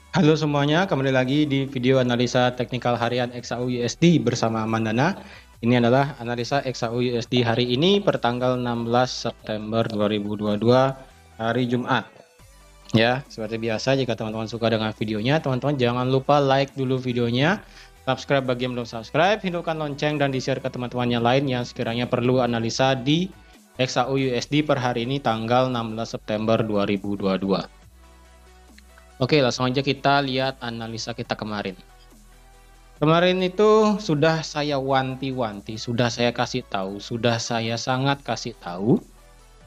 Halo semuanya, kembali lagi di video analisa teknikal harian XAU USD bersama Mandana. Ini adalah analisa XAU USD hari ini pertanggal 16 September 2022 hari Jumat. Ya, seperti biasa jika teman-teman suka dengan videonya, teman-teman jangan lupa like dulu videonya, subscribe bagi yang belum subscribe, hidupkan lonceng dan di-share ke teman-teman yang lain yang sekiranya perlu analisa di XAU USD per hari ini tanggal 16 September 2022. Oke, langsung aja kita lihat analisa kita kemarin. Kemarin itu sudah saya wanti-wanti, sudah saya kasih tahu, sudah saya sangat kasih tahu,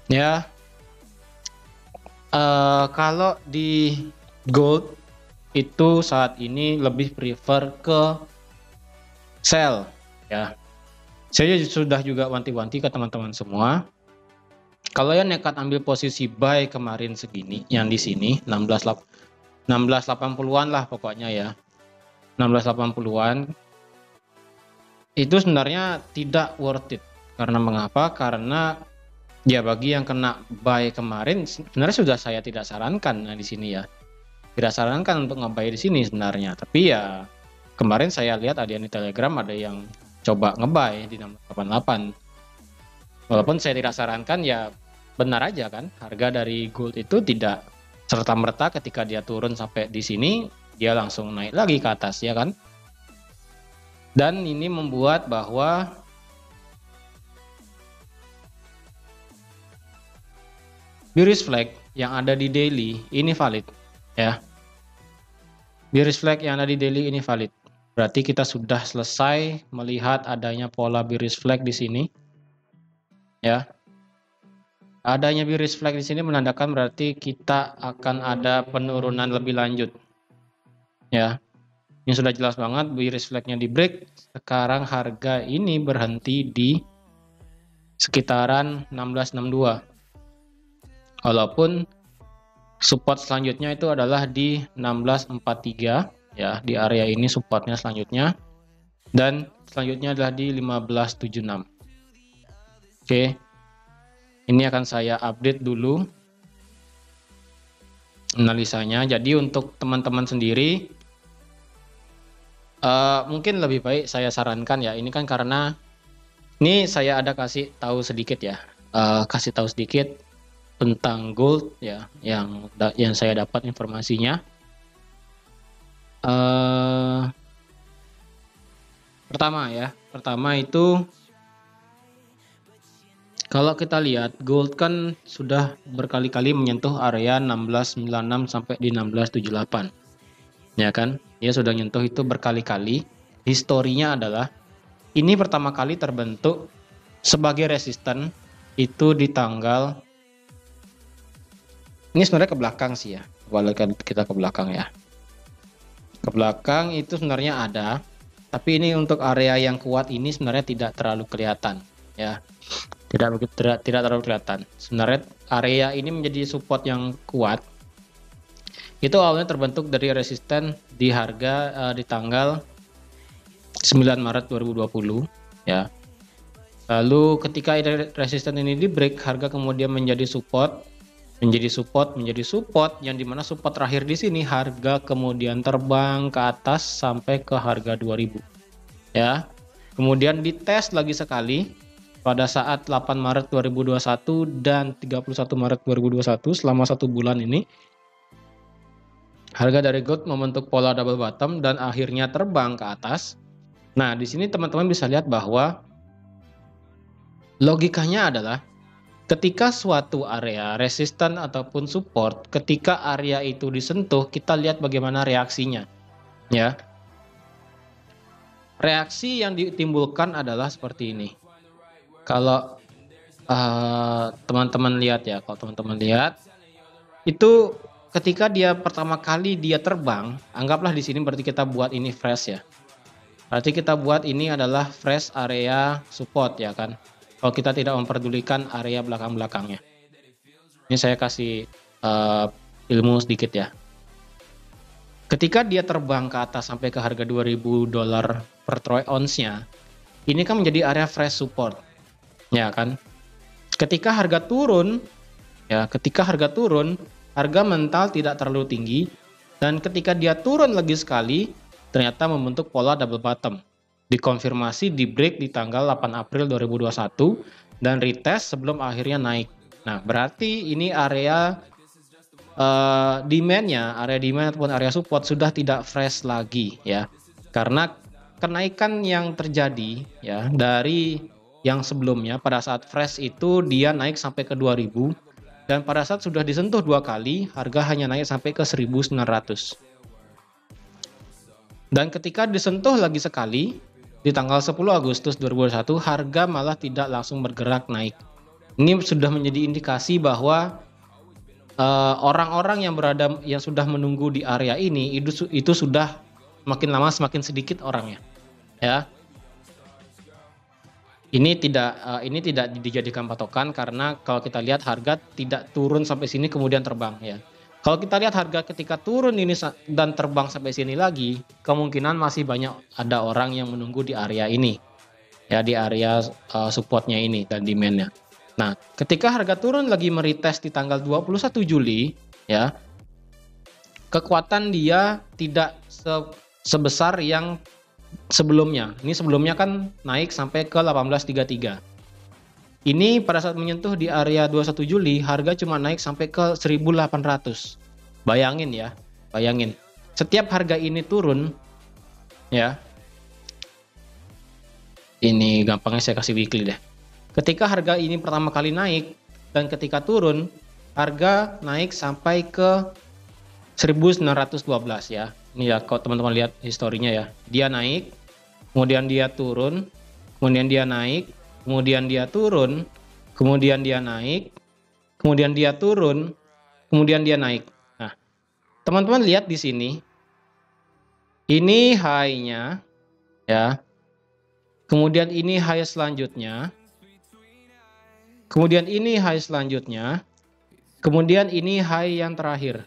ya. Kalau di gold itu saat ini lebih prefer ke sell, ya. Saya sudah juga wanti-wanti ke teman-teman semua. Kalau yang nekat ambil posisi buy kemarin segini, yang di sini 1680-an lah pokoknya ya. 1680-an itu sebenarnya tidak worth it. Karena mengapa? Karena ya bagi yang kena buy kemarin sebenarnya sudah saya tidak sarankan di sini ya. Tidak sarankan untuk nge-buy di sini sebenarnya. Tapi ya kemarin saya lihat ada yang di Telegram ada yang coba nge-buy di 688. Walaupun saya tidak sarankan ya benar aja kan. Harga dari gold itu tidak serta-merta ketika dia turun sampai di sini dia langsung naik lagi ke atas ya kan. Dan ini membuat bahwa bearish flag yang ada di daily ini valid ya. Bearish flag yang ada di daily ini valid. Berarti kita sudah selesai melihat adanya pola bearish flag di sini. Ya. Adanya bearish flag di sini menandakan berarti kita akan ada penurunan lebih lanjut. Ya. Ini sudah jelas banget bearish flagnya di break. Sekarang harga ini berhenti di sekitaran 1662. Walaupun support selanjutnya itu adalah di 1643 ya, di area ini supportnya selanjutnya, dan selanjutnya adalah di 1576. Oke, ini akan saya update dulu analisanya. Jadi untuk teman-teman sendiri mungkin lebih baik saya sarankan ya, ini kan karena ini saya ada kasih tahu sedikit ya, kasih tahu sedikit tentang gold ya, yang saya dapat informasinya. Pertama itu kalau kita lihat gold kan sudah berkali-kali menyentuh area 1696 sampai di 1678. Ya kan? Dia sudah nyentuh itu berkali-kali. Historinya adalah ini pertama kali terbentuk sebagai resisten itu di tanggal ini sebenarnya ke belakang sih ya. Walaupun kita ke belakang ya. Ke belakang itu sebenarnya ada, tapi ini untuk area yang kuat ini sebenarnya tidak terlalu kelihatan ya. Tidak terlalu kelihatan. Sebenarnya area ini menjadi support yang kuat. Itu awalnya terbentuk dari resisten di harga di tanggal 9 Maret 2020 ya. Lalu ketika resisten ini di break, harga kemudian menjadi support, yang dimana support terakhir di sini harga kemudian terbang ke atas sampai ke harga 2000 ya. Kemudian dites lagi sekali pada saat 8 Maret 2021 dan 31 Maret 2021. Selama 1 bulan ini harga dari gold membentuk pola double bottom dan akhirnya terbang ke atas. Nah, di sini teman-teman bisa lihat bahwa logikanya adalah ketika suatu area resisten ataupun support, ketika area itu disentuh, kita lihat bagaimana reaksinya. Ya. Reaksi yang ditimbulkan adalah seperti ini. Kalau teman-teman lihat ya, itu ketika dia pertama kali dia terbang, anggaplah di sini berarti kita buat ini fresh ya. Berarti kita buat ini adalah fresh area support ya kan. Kalau kita tidak memperdulikan area belakang-belakangnya. Ini saya kasih ilmu sedikit ya. Ketika dia terbang ke atas sampai ke harga $2000 per troy ounce-nya, ini kan menjadi area fresh support. Ya kan? Ketika harga turun, harga mental tidak terlalu tinggi, Dan ketika dia turun lagi sekali, ternyata membentuk pola double bottom. Dikonfirmasi di break di tanggal 8 April 2021 dan retest sebelum akhirnya naik. Nah, berarti ini area demand-nya, area demand ataupun area support sudah tidak fresh lagi ya. Karena kenaikan yang terjadi ya dari yang sebelumnya pada saat fresh itu dia naik sampai ke 2000 dan pada saat sudah disentuh 2 kali harga hanya naik sampai ke 1900. Dan ketika disentuh lagi sekali di tanggal 10 Agustus 2021 harga malah tidak langsung bergerak naik. Ini sudah menjadi indikasi bahwa orang-orang yang sudah menunggu di area ini itu sudah makin lama semakin sedikit orangnya ya. Ini tidak dijadikan patokan karena kalau kita lihat harga tidak turun sampai sini kemudian terbang ya. Kalau kita lihat harga ketika turun ini dan terbang sampai sini lagi, kemungkinan masih banyak ada orang yang menunggu di area ini ya, di area supportnya ini dan demandnya. Nah, ketika harga turun lagi meretest di tanggal 21 Juli ya, kekuatan dia tidak sebesar yang sebelumnya. Ini sebelumnya kan naik sampai ke 1833. Ini pada saat menyentuh di area 21 Juli, harga cuma naik sampai ke 1800. Bayangin ya, bayangin. Setiap harga ini turun ya. Ini gampangnya saya kasih weekly deh. Ketika harga ini pertama kali naik dan ketika turun, harga naik sampai ke 1912 ya. Ini ya kalau teman-teman lihat historinya ya. Dia naik, kemudian dia turun, kemudian dia naik, kemudian dia turun, kemudian dia naik, kemudian dia turun, kemudian dia naik. Nah, teman-teman lihat di sini. Ini high-nya ya. Kemudian ini high selanjutnya. Kemudian ini high selanjutnya. Kemudian ini high yang terakhir.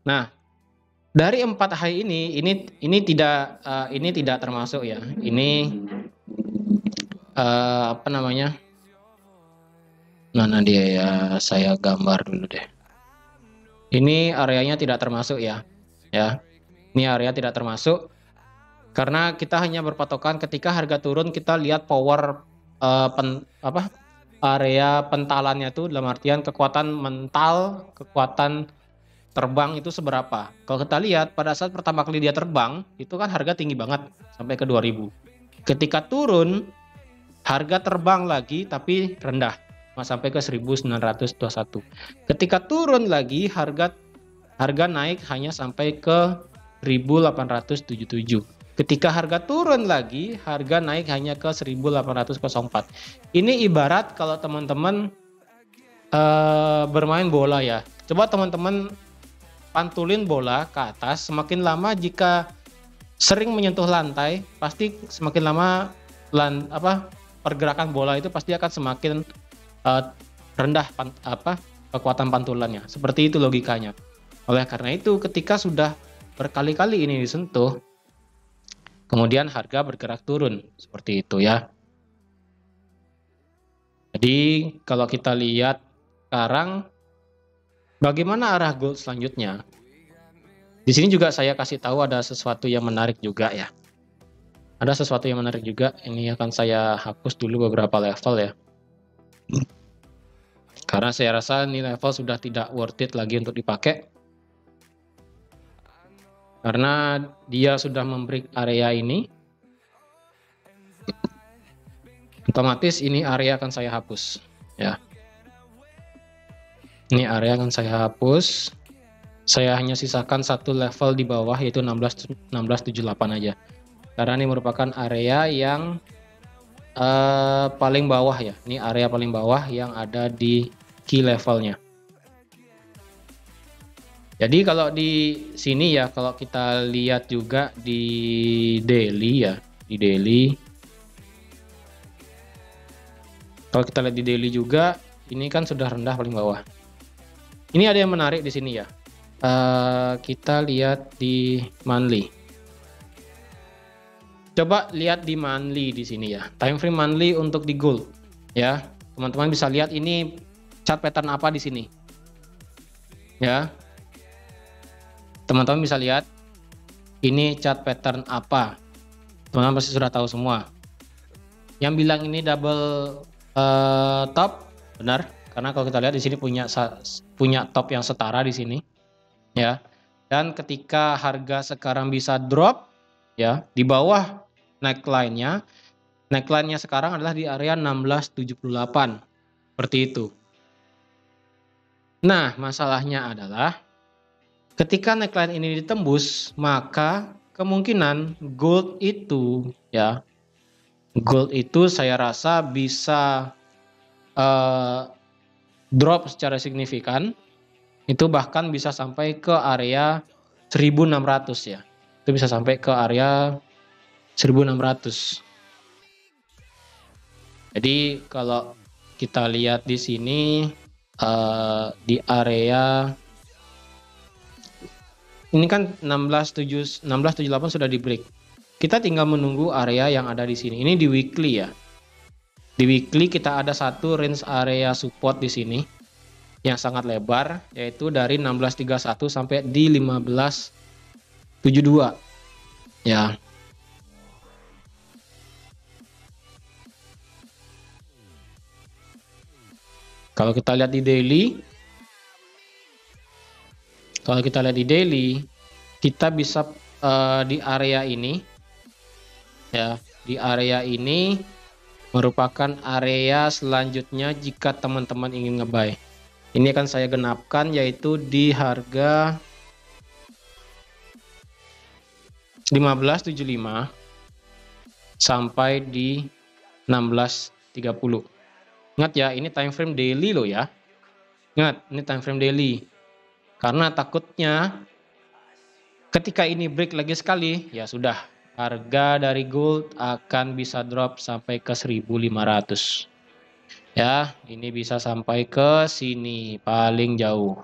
Nah, dari 4 high ini tidak termasuk ya. Ini apa namanya? Mana dia ya? Saya gambar dulu deh. Ini areanya tidak termasuk ya. Ya. Ini area tidak termasuk karena kita hanya berpatokan ketika harga turun kita lihat power area pentalannya itu dalam artian kekuatan mental, kekuatan terbang itu seberapa. Kalau kita lihat pada saat pertama kali dia terbang itu kan harga tinggi banget sampai ke 2000. Ketika turun harga terbang lagi tapi rendah sampai ke 1921. Ketika turun lagi harga naik hanya sampai ke 1877. Ketika harga turun lagi, harga naik hanya ke 1804. Ini ibarat kalau teman-teman bermain bola ya. Coba teman-teman pantulin bola ke atas, semakin lama jika sering menyentuh lantai, pasti semakin lama pergerakan bola itu pasti akan semakin rendah kekuatan pantulannya. Seperti itu logikanya. Oleh karena itu, ketika sudah berkali-kali ini disentuh, kemudian harga bergerak turun seperti itu ya. Jadi kalau kita lihat sekarang bagaimana arah gold selanjutnya. Di sini juga saya kasih tahu ada sesuatu yang menarik juga ya. Ada sesuatu yang menarik juga. Ini akan saya hapus dulu beberapa level ya. Karena saya rasa ini level sudah tidak worth it lagi untuk dipakai. Karena dia sudah membreak area ini, otomatis ini area akan saya hapus ya. Ini area akan saya hapus. Saya hanya sisakan satu level di bawah yaitu 1678 aja. Karena ini merupakan area yang paling bawah ya. Ini area paling bawah yang ada di key levelnya. Jadi kalau di sini ya, kalau kita lihat juga di daily ya, di daily. Kalau kita lihat di daily juga, ini kan sudah rendah paling bawah. Ini ada yang menarik di sini ya. Kita lihat di monthly. Coba lihat di monthly di sini ya. Time frame monthly untuk di gold ya. Teman-teman bisa lihat ini chart pattern apa di sini. Ya. teman-teman bisa lihat ini chart pattern apa. Teman-teman pasti sudah tahu semua. Yang bilang ini double top, benar, karena kalau kita lihat di sini punya top yang setara di sini, ya. Dan ketika harga sekarang bisa drop, ya, di bawah neckline-nya sekarang adalah di area 1678, seperti itu. Nah, masalahnya adalah ketika neckline ini ditembus, maka kemungkinan gold itu, ya, gold itu saya rasa bisa drop secara signifikan, itu bahkan bisa sampai ke area 1600 ya. Itu bisa sampai ke area 1600. Jadi kalau kita lihat di sini di area ini kan 1678 sudah di break. Kita tinggal menunggu area yang ada di sini. Ini di weekly ya. Di weekly kita ada satu range area support di sini yang sangat lebar, yaitu dari 1631 sampai di 1572. Ya. Kalau kita lihat di daily, kita bisa di area ini, ya, di area ini merupakan area selanjutnya jika teman-teman ingin ngebuy. Ini akan saya genapkan yaitu di harga 1575 sampai di 1630. Ingat ya, ini time frame daily loh ya. Ingat, ini time frame daily. Karena takutnya ketika ini break lagi sekali, ya sudah, harga dari gold akan bisa drop sampai ke 1500. Ya, ini bisa sampai ke sini paling jauh.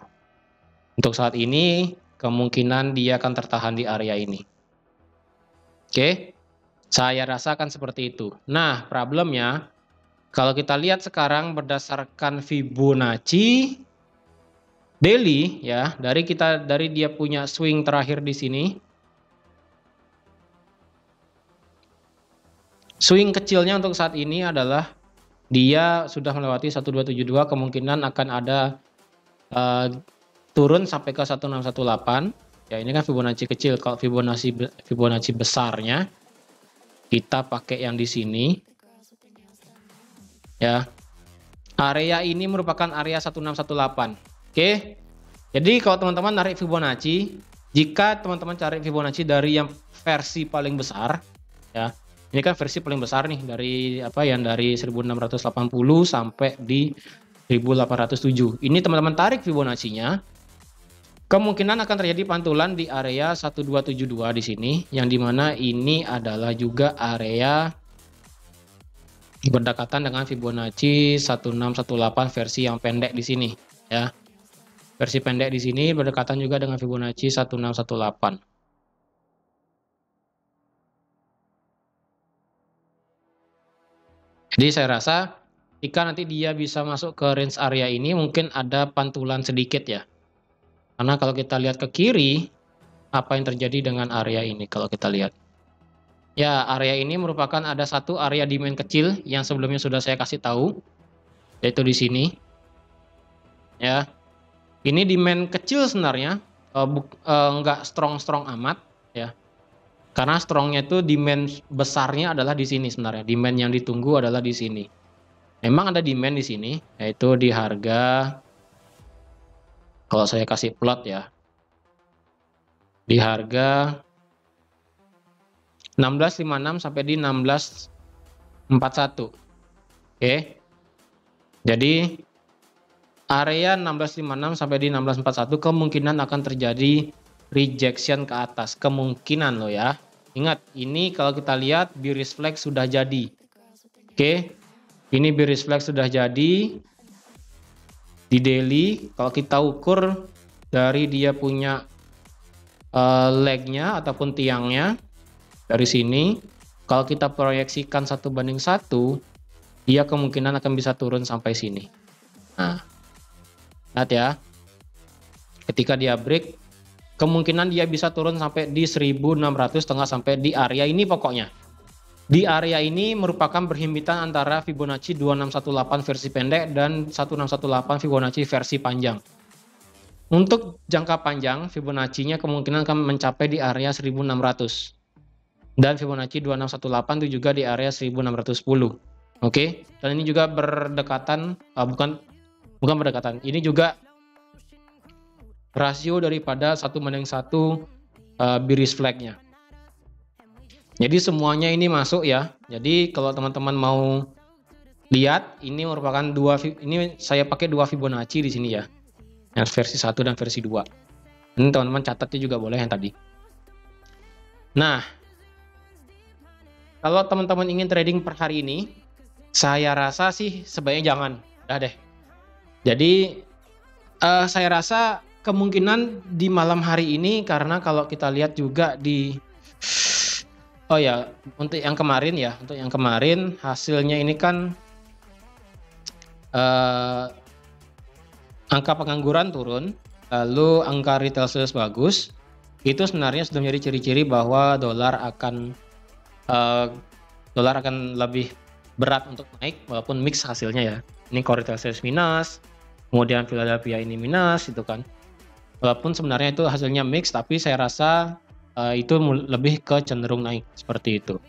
Untuk saat ini kemungkinan dia akan tertahan di area ini. Oke, saya rasakan seperti itu. Nah, problemnya kalau kita lihat sekarang berdasarkan Fibonacci daily ya, dari dia punya swing terakhir di sini. Swing kecilnya untuk saat ini adalah dia sudah melewati 1272, kemungkinan akan ada turun sampai ke 1618. Ya, ini kan Fibonacci kecil. Kalau Fibonacci besarnya kita pakai yang di sini. Ya. Area ini merupakan area 1618. Oke. Jadi kalau teman-teman narik Fibonacci, jika teman-teman cari Fibonacci dari yang versi paling besar, ya. Ini kan versi paling besar nih dari dari 1680 sampai di 1807. Ini teman-teman tarik Fibonacci-nya, kemungkinan akan terjadi pantulan di area 1272 di sini, yang dimana ini adalah juga area berdekatan dengan Fibonacci 1618 versi yang pendek di sini ya. Versi pendek di sini berdekatan juga dengan Fibonacci 1618. Jadi saya rasa jika nanti dia bisa masuk ke range area ini mungkin ada pantulan sedikit ya. Karena kalau kita lihat ke kiri, apa yang terjadi dengan area ini kalau kita lihat. Ya, area ini merupakan ada satu area demand kecil yang sebelumnya sudah saya kasih tahu, yaitu di sini. Ya, ini demand kecil sebenarnya, nggak strong amat, ya. Karena strongnya itu demand besarnya adalah di sini sebenarnya. Demand yang ditunggu adalah di sini. Memang ada demand di sini, yaitu di harga, kalau saya kasih plot ya, di harga 1656 sampai di 1641. Oke. Jadi area 1656 sampai di 1641 kemungkinan akan terjadi rejection ke atas. Kemungkinan loh ya. Ingat, ini kalau kita lihat bearish flag sudah jadi. Oke. Ini bearish flag sudah jadi di daily. Kalau kita ukur dari dia punya legnya ataupun tiangnya, dari sini, kalau kita proyeksikan 1:1, dia kemungkinan akan bisa turun sampai sini. Nah, lihat ya, ketika dia break, kemungkinan dia bisa turun sampai di 1600 tengah sampai di area ini pokoknya. Di area ini merupakan berhimpitan antara Fibonacci 2618 versi pendek dan 1618 Fibonacci versi panjang. Untuk jangka panjang, Fibonacci-nya kemungkinan akan mencapai di area 1600. Dan Fibonacci 2618 itu juga di area 1610. Oke, dan ini juga berdekatan, bukan berdekatan, ini juga rasio daripada 1:1 bearish flag-nya. Jadi semuanya ini masuk ya. Jadi kalau teman-teman mau lihat, ini merupakan ini saya pakai 2 Fibonacci di sini ya. Yang versi 1 dan versi 2. Ini teman-teman catatnya juga boleh yang tadi. Nah, kalau teman-teman ingin trading per hari ini, saya rasa sih sebaiknya jangan. Udah deh. Jadi saya rasa kemungkinan di malam hari ini, karena kalau kita lihat juga di untuk yang kemarin hasilnya ini kan angka pengangguran turun, lalu angka retail sales bagus. Itu sebenarnya sudah menjadi ciri-ciri bahwa dolar akan lebih berat untuk naik, walaupun mix hasilnya ya. Ini core retail sales minus, kemudian Philadelphia ini minus, itu kan. Walaupun sebenarnya itu hasilnya mix, tapi saya rasa itu lebih ke cenderung naik seperti itu.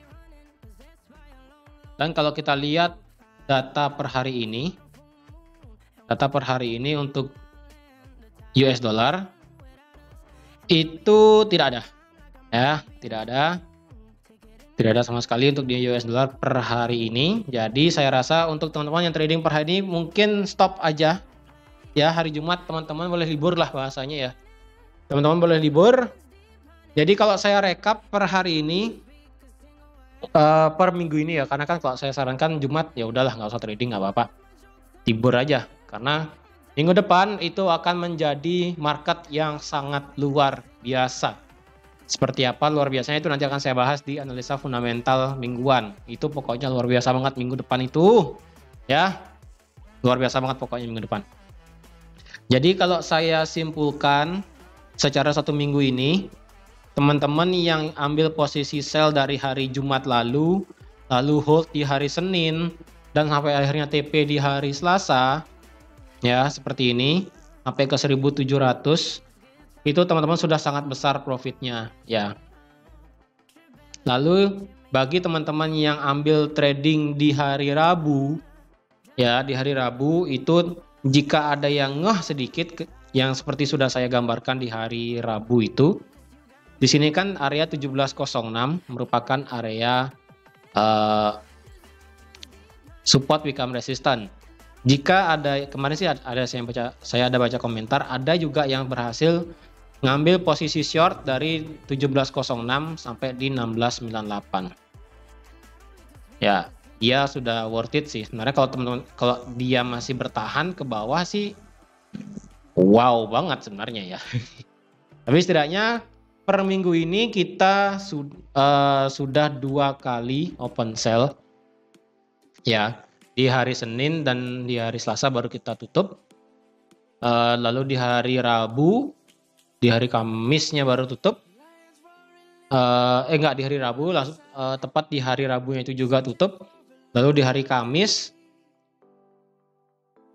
Dan kalau kita lihat data per hari ini untuk US dollar itu tidak ada ya, tidak ada sama sekali untuk di US dollar per hari ini. Jadi saya rasa untuk teman-teman yang trading per hari ini mungkin stop aja ya. Hari Jumat teman-teman boleh libur lah bahasanya ya, teman-teman boleh libur. Jadi kalau saya rekap per hari ini, per minggu ini ya, karena kan kalau saya sarankan Jumat ya udahlah nggak usah trading, nggak apa-apa, libur aja, karena minggu depan itu akan menjadi market yang sangat luar biasa. Seperti apa luar biasanya itu nanti akan saya bahas di analisa fundamental mingguan. Itu pokoknya luar biasa banget minggu depan itu ya, luar biasa banget pokoknya minggu depan. Jadi kalau saya simpulkan secara 1 minggu ini, teman-teman yang ambil posisi sell dari hari Jumat lalu hold di hari Senin, dan sampai akhirnya TP di hari Selasa, ya seperti ini, sampai ke 1700, itu teman-teman sudah sangat besar profitnya ya. Lalu bagi teman-teman yang ambil trading di hari Rabu, ya di hari Rabu itu jika ada yang ngeh sedikit, yang seperti sudah saya gambarkan di hari Rabu itu, di sini kan area 1706 merupakan area support become resistant. Jika ada, kemarin sih ada saya baca komentar, ada juga yang berhasil ngambil posisi short dari 1706 sampai di 1698. Ya, dia sudah worth it sih. Sebenarnya kalau teman-teman, kalau dia masih bertahan ke bawah sih wow banget sebenarnya ya. Tapi setidaknya per minggu ini kita sudah 2 kali open sell ya, di hari Senin dan di hari Selasa baru kita tutup. Lalu di hari Rabu, di hari Kamisnya baru tutup. Enggak, di hari Rabu langsung, tepat di hari Rabunya itu juga tutup. Lalu di hari Kamis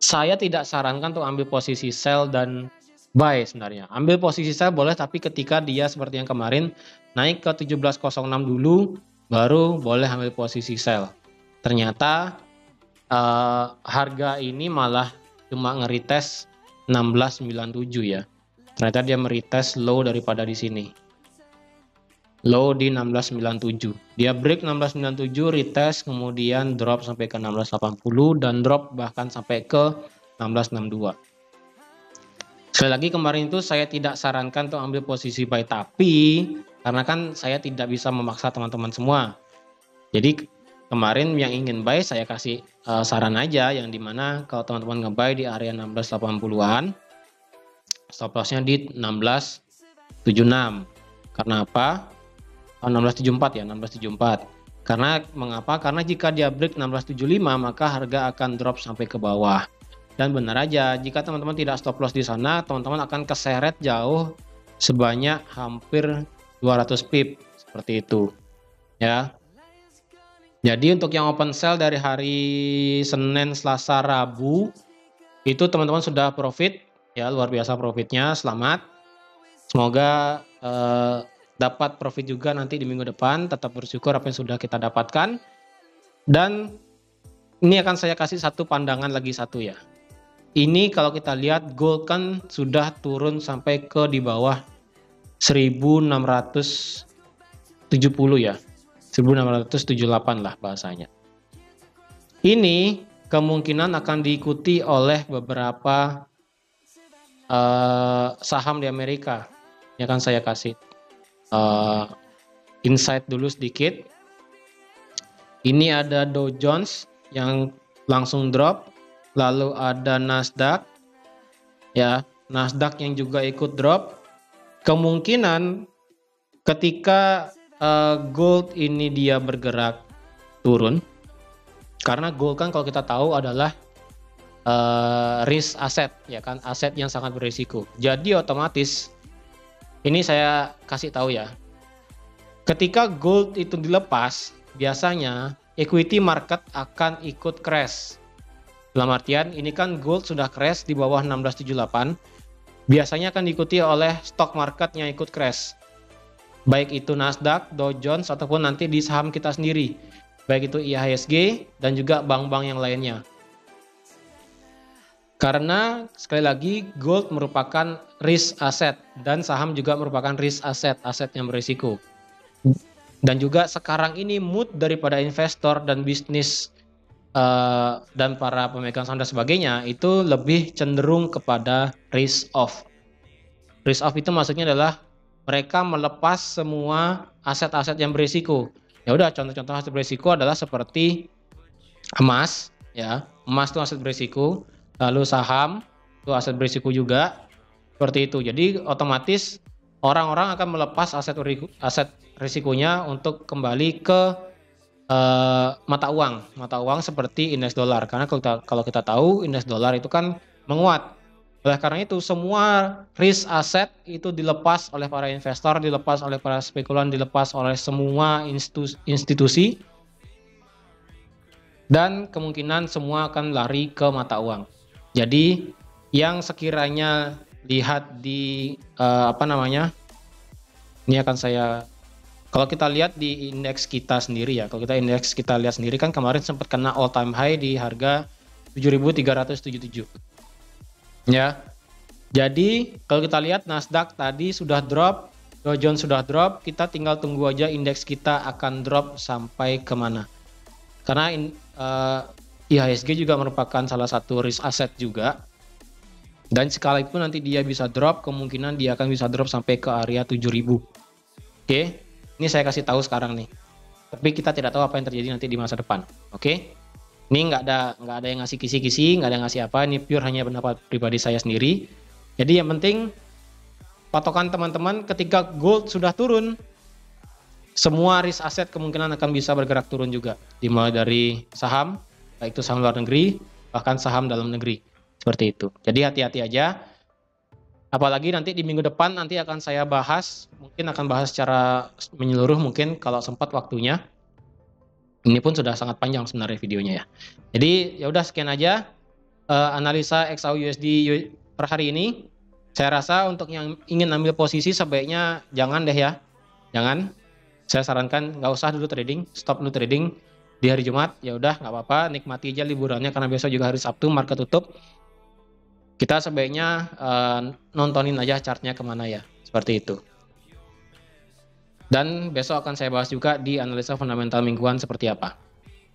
saya tidak sarankan untuk ambil posisi sell dan buy sebenarnya. Ambil posisi sell boleh, tapi ketika dia seperti yang kemarin naik ke 1706 dulu baru boleh ambil posisi sell. Ternyata harga ini malah cuma nge-retest 1697 ya. Ternyata dia meretest low daripada di sini. Low di 1697. Dia break 1697, retest, kemudian drop sampai ke 1680 dan drop bahkan sampai ke 1662. Sekali lagi kemarin itu saya tidak sarankan untuk ambil posisi buy, tapi karena kan saya tidak bisa memaksa teman-teman semua. Jadi kemarin yang ingin buy saya kasih saran aja, yang dimana kalau teman-teman nge-buy di area 1680-an, stop lossnya di 1676. Karena apa? 1674 ya, 1674. Karena mengapa? Karena jika dia break 1675 maka harga akan drop sampai ke bawah. Dan benar aja, jika teman-teman tidak stop loss di sana, teman-teman akan keseret jauh sebanyak hampir 200 pip seperti itu ya. Jadi untuk yang open sell dari hari Senin, Selasa, Rabu itu teman-teman sudah profit ya, luar biasa profitnya. Selamat. Semoga dapat profit juga nanti di minggu depan. Tetap bersyukur apa yang sudah kita dapatkan. Dan ini akan saya kasih satu pandangan lagi satu ya. Ini kalau kita lihat gold kan sudah turun sampai ke di bawah 1670 ya. 1678 lah bahasanya. Ini kemungkinan akan diikuti oleh beberapa saham di Amerika. Ini akan saya kasih insight dulu sedikit. Ini ada Dow Jones yang langsung drop, lalu ada Nasdaq ya, Nasdaq yang juga ikut drop. Kemungkinan ketika gold ini dia bergerak turun, karena gold kan kalau kita tahu adalah risk asset ya kan, aset yang sangat berisiko. Jadi otomatis ini saya kasih tahu ya, ketika gold itu dilepas biasanya equity market akan ikut crash. Dalam artian ini kan gold sudah crash di bawah 1678, biasanya akan diikuti oleh stock market yang ikut crash. Baik itu Nasdaq, Dow Jones, ataupun nanti di saham kita sendiri. Baik itu IHSG dan juga bank-bank yang lainnya. Karena sekali lagi gold merupakan risk asset dan saham juga merupakan risk asset, aset yang berisiko. Dan juga sekarang ini mood daripada investor dan bisnis dan para pemegang saham dan sebagainya itu lebih cenderung kepada risk off. Risk off itu maksudnya adalah mereka melepas semua aset-aset yang berisiko. Ya udah, contoh-contoh aset berisiko adalah seperti emas, ya. Emas itu aset berisiko, lalu saham itu aset berisiko juga. Seperti itu. Jadi otomatis orang-orang akan melepas aset risikonya untuk kembali ke mata uang seperti indeks dolar. Karena kalau kita tahu indeks dolar itu kan menguat. Oleh karena itu semua risk aset itu dilepas oleh para investor, dilepas oleh para spekulan, dilepas oleh semua institusi, dan kemungkinan semua akan lari ke mata uang. Jadi yang sekiranya lihat di ini akan saya, kalau kita lihat di indeks kita sendiri ya, kalau kita indeks kita lihat sendiri kan kemarin sempat kena all time high di harga 7.377. Ya, jadi kalau kita lihat Nasdaq tadi sudah drop, Dow Jones sudah drop, kita tinggal tunggu aja indeks kita akan drop sampai kemana. Karena IHSG juga merupakan salah satu risk asset juga, dan sekalipun nanti dia bisa drop, kemungkinan dia akan bisa drop sampai ke area 7.000. Oke, ini saya kasih tahu sekarang nih. Tapi kita tidak tahu apa yang terjadi nanti di masa depan. Oke. Ini nggak ada yang ngasih kisi-kisi, nggak ada yang ngasih apa. Ini pure hanya pendapat pribadi saya sendiri. Jadi yang penting patokan teman-teman ketika gold sudah turun, semua risk aset kemungkinan akan bisa bergerak turun juga. Dimulai dari saham, baik itu saham luar negeri, bahkan saham dalam negeri. Seperti itu. Jadi hati-hati aja. Apalagi nanti di minggu depan nanti akan saya bahas, mungkin akan bahas secara menyeluruh mungkin kalau sempat waktunya. Ini pun sudah sangat panjang sebenarnya videonya ya. Jadi ya udah sekian aja analisa XAUUSD per hari ini. Saya rasa untuk yang ingin ambil posisi sebaiknya jangan deh ya. Jangan. Saya sarankan nggak usah dulu trading, stop dulu trading di hari Jumat. Ya udah nggak apa-apa, nikmati aja liburannya karena besok juga hari Sabtu market tutup. Kita sebaiknya nontonin aja chartnya kemana ya. Seperti itu. Dan besok akan saya bahas juga di analisa fundamental mingguan seperti apa.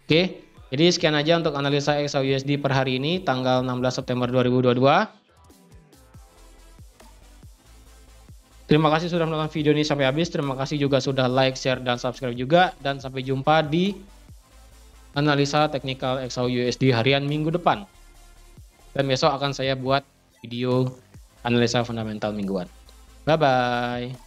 Oke, jadi sekian aja untuk analisa XAUUSD per hari ini, tanggal 16 September 2022. Terima kasih sudah menonton video ini sampai habis. Terima kasih juga sudah like, share, dan subscribe juga. Dan sampai jumpa di analisa teknikal XAUUSD harian minggu depan. Dan besok akan saya buat video analisa fundamental mingguan. Bye-bye.